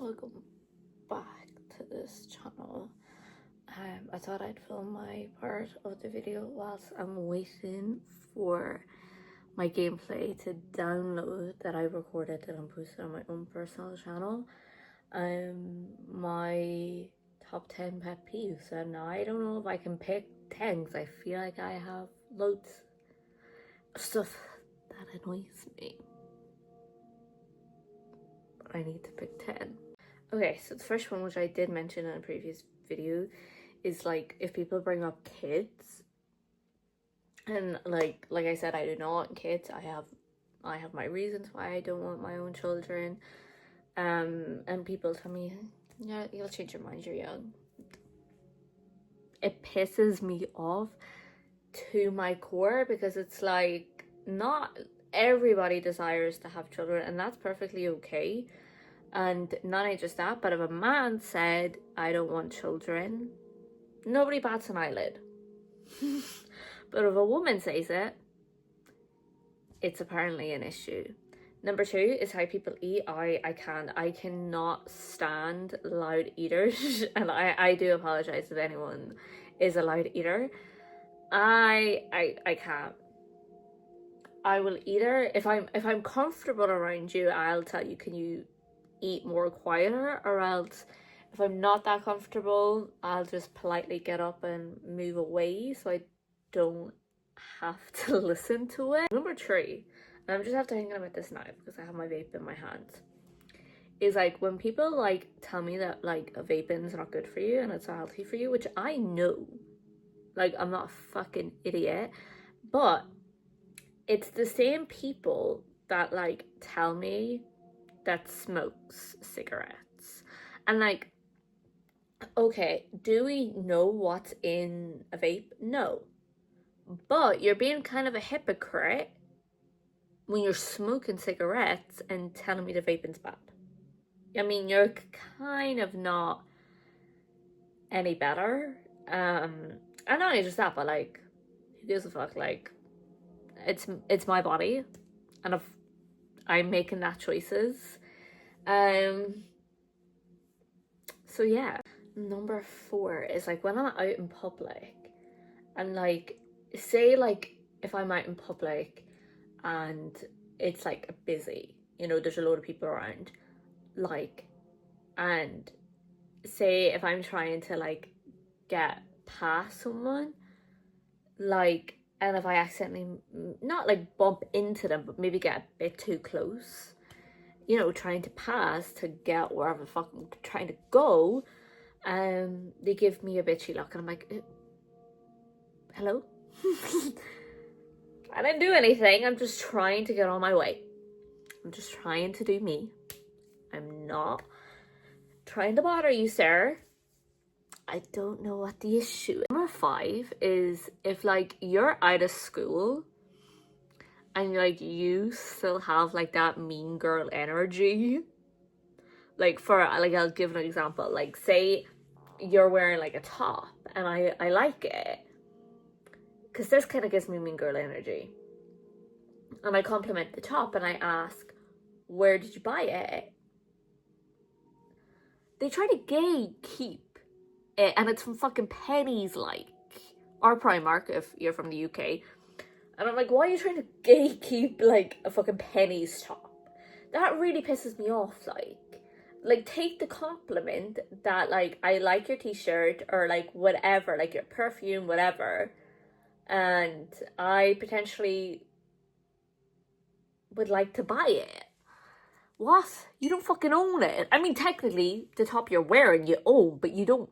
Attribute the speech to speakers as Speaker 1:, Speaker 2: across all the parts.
Speaker 1: Welcome back to this channel. I thought I'd film my part of the video whilst I'm waiting for my gameplay to download that I recorded and posted on my own personal channel. My top 10 pet peeves, and I don't know if I can pick 10 because I feel like I have loads of stuff that annoys me. But I need to pick 10. Okay, so the first one, which I did mention in a previous video, is like if people bring up kids, and like I said, I do not want kids. I have my reasons why I don't want my own children. And people tell me, yeah, you'll change your mind, you're young. It pisses me off to my core because it's like not everybody desires to have children, and that's perfectly okay. And not only just that, but if a man said, I don't want children, nobody bats an eyelid. But if a woman says it, it's apparently an issue. Number 2 is how people eat. I cannot stand loud eaters. And I do apologize if anyone is a loud eater. I can't. I will either, if I'm comfortable around you, I'll tell you, can you eat more quieter, or else if I'm not that comfortable, I'll just politely get up and move away so I don't have to listen to it. Number 3, and I'm just have to think about this now because I have my vape in my hands, is like when people like tell me that like a vaping's not good for you and it's not healthy for you, which I know, like I'm not a fucking idiot, but it's the same people that like tell me that smokes cigarettes. And like, okay, do we know what's in a vape? No. But you're being kind of a hypocrite when you're smoking cigarettes and telling me the vaping's bad. I mean, you're kind of not any better. And not only just that, but like, who gives a fuck? Like, it's my body, and if I'm making that choices. So yeah. Number 4 is like when I'm out in public, and like say like if I'm out in public and it's like busy, you know, there's a load of people around, like, and say if I'm trying to like get past someone, like, and if I accidentally not like bump into them but maybe get a bit too close, you know, trying to pass to get wherever the fuck I'm trying to go, they give me a bitchy look and I'm like, hello? I didn't do anything, I'm just trying to get on my way. I'm just trying to do me. I'm not trying to bother you, sir. I don't know what the issue is. Number 5 is if like you're out of school and like you still have like that mean girl energy. Like for like, I'll give an example. Like say you're wearing like a top and I like it, because this kind of gives me mean girl energy, and I compliment the top and I ask, where did you buy it? They try to gatekeep it, and it's from fucking Pennies, like, or Primark if you're from the UK. And I'm like, why are you trying to gatekeep like a fucking Pennies top? That really pisses me off. Like take the compliment that like I like your t-shirt or like whatever, like your perfume, whatever, and I potentially would like to buy it. What? You don't fucking own it. I mean, technically the top you're wearing you own, but you don't.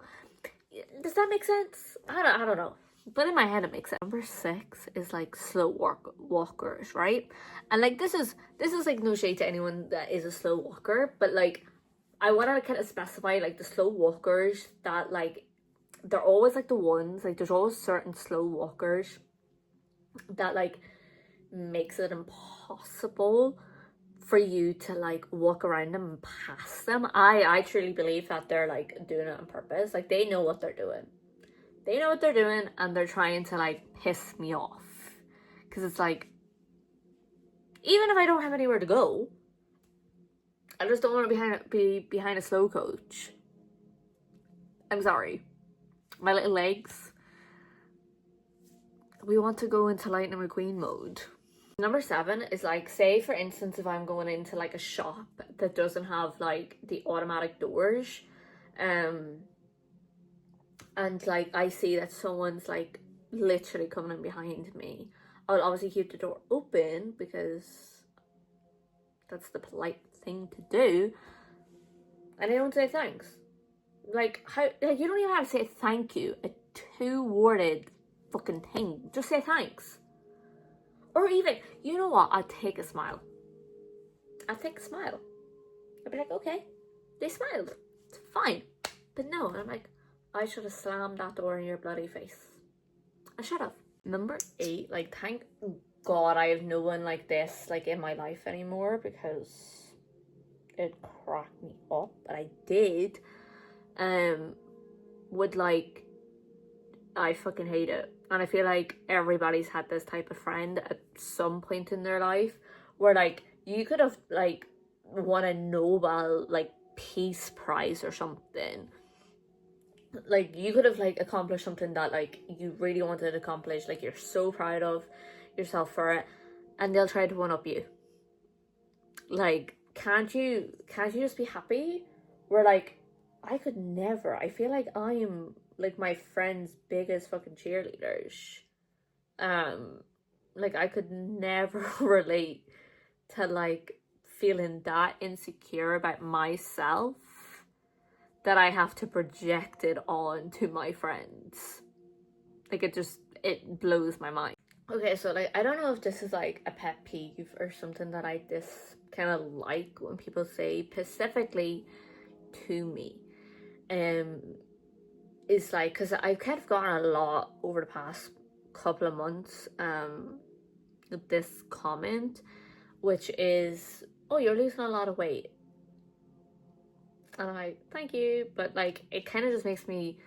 Speaker 1: Does that make sense? I don't know. But in my head it makes sense. Number 6 is like slow walkers, right? And like this is like no shade to anyone that is a slow walker, but like I want to kind of specify like the slow walkers that like they're always like the ones, like there's always certain slow walkers that like makes it impossible for you to like walk around them and pass them. I truly believe that they're like doing it on purpose. Like they know what they're doing. They know what they're doing and they're trying to like piss me off. Because it's like, even if I don't have anywhere to go, I just don't want to be behind a slow coach. I'm sorry. My little legs. We want to go into Lightning McQueen mode. Number 7 is like, say for instance, if I'm going into like a shop that doesn't have like the automatic doors, and like I see that someone's like literally coming in behind me, I'll obviously keep the door open because that's the polite thing to do, and I don't say thanks. Like, how, like, you don't even have to say thank you, a 2-worded fucking thing. Just say thanks. Or even, you know what, I'd take a smile. I'd take a smile. I'd be like, okay, they smiled, it's fine. But no, I'm like, I should have slammed that door in your bloody face. I should have. Number 8, like, thank God I have no one like this, like, in my life anymore, because it cracked me up. But I did. Would like, I fucking hate it. And I feel like everybody's had this type of friend at some point in their life where like you could have like won a Nobel like Peace Prize or something. Like you could have like accomplished something that like you really wanted to accomplish, like you're so proud of yourself for it, and they'll try to one up you. Like, can't you just be happy? We're like, I could never. I feel like I am like my friend's biggest fucking cheerleaders. Like I could never relate to like feeling that insecure about myself that I have to project it on to my friends. Like it blows my mind. Okay, so like I don't know if this is like a pet peeve or something that I kind of like when people say specifically to me. Is like, because I've kind of gotten a lot over the past couple of months this comment, which is, oh, you're losing a lot of weight. And I'm like, thank you, but like it kind of just makes me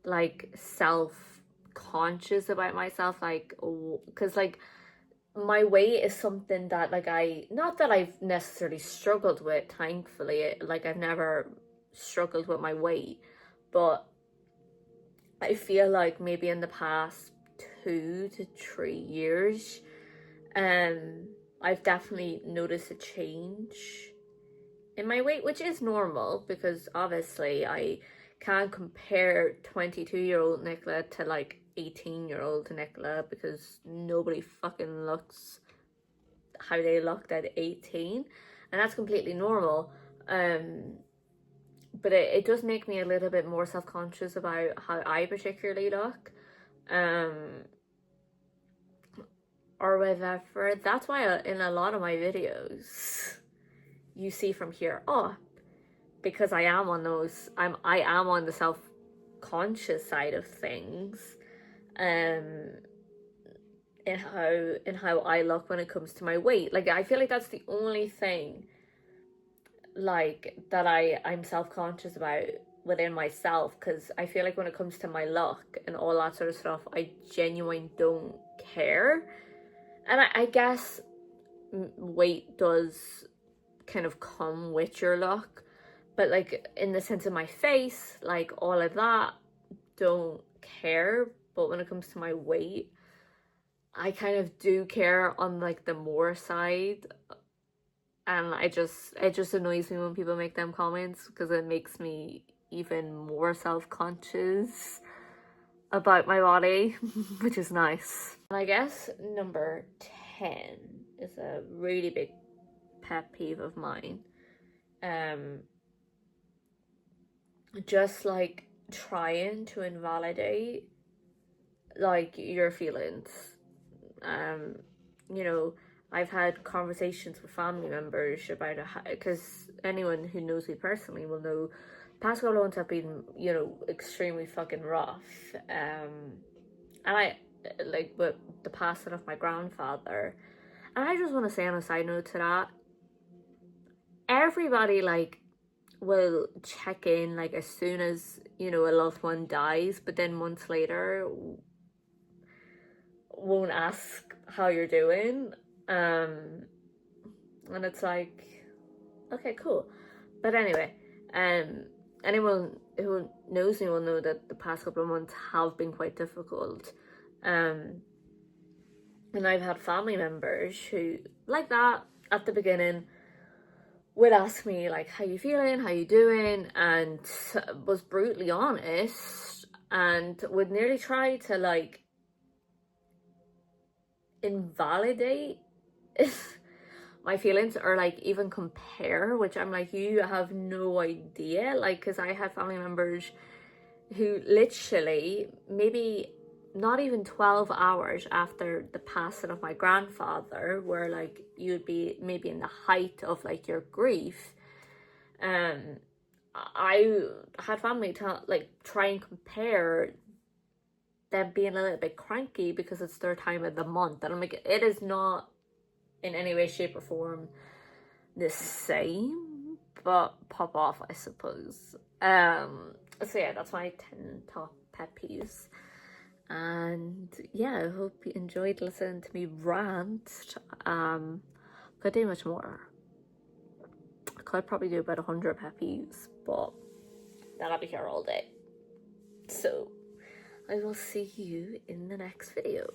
Speaker 1: like self-conscious about myself, like, because like my weight is something that like not that I've necessarily struggled with, thankfully, like I've never struggled with my weight, but I feel like maybe in the past 2 to 3 years, I've definitely noticed a change in my weight, which is normal because obviously I can't compare 22-year-old Nicola to like 18-year-old Nicola, because nobody fucking looks how they looked at 18, and that's completely normal. But it does make me a little bit more self-conscious about how I particularly look, or whatever. That's why in a lot of my videos you see from here up, because I am on those, I am on the self-conscious side of things, in how I look when it comes to my weight. Like I feel like that's the only thing like that I'm self-conscious about within myself, because I feel like when it comes to my look and all that sort of stuff, I genuinely don't care. And I guess weight does kind of come with your look, but like in the sense of my face, like all of that, don't care. But when it comes to my weight, I kind of do care on like the more side. And it just annoys me when people make them comments, because it makes me even more self-conscious about my body, which is nice. And I guess number 10 is a really big pet peeve of mine. Just like trying to invalidate like your feelings. You know, I've had conversations with family members about it, because anyone who knows me personally will know past couple of months have been, you know, extremely fucking rough. And I, like, with the passing of my grandfather, and I just want to say on a side note to that, everybody, like, will check in, like, as soon as, you know, a loved one dies, but then months later won't ask how you're doing. And it's like, okay, cool. But anyway, anyone who knows me will know that the past couple of months have been quite difficult. And I've had family members who, like that, at the beginning, would ask me, like, how you feeling, how you doing, and was brutally honest, and would nearly try to, like, invalidate my feelings, or like even compare, which I'm like, you have no idea. Like, because I had family members who literally, maybe not even 12 hours after the passing of my grandfather, where like you'd be maybe in the height of like your grief, I had family try and compare them being a little bit cranky because it's their time of the month, and I'm like, it is not in any way, shape, or form the same, but pop off, I suppose. So yeah, that's my 10 top pet peeves. And yeah, I hope you enjoyed listening to me rant. Could do much more. I could probably do about 100 pet peeves, but then I'll be here all day. So I will see you in the next video.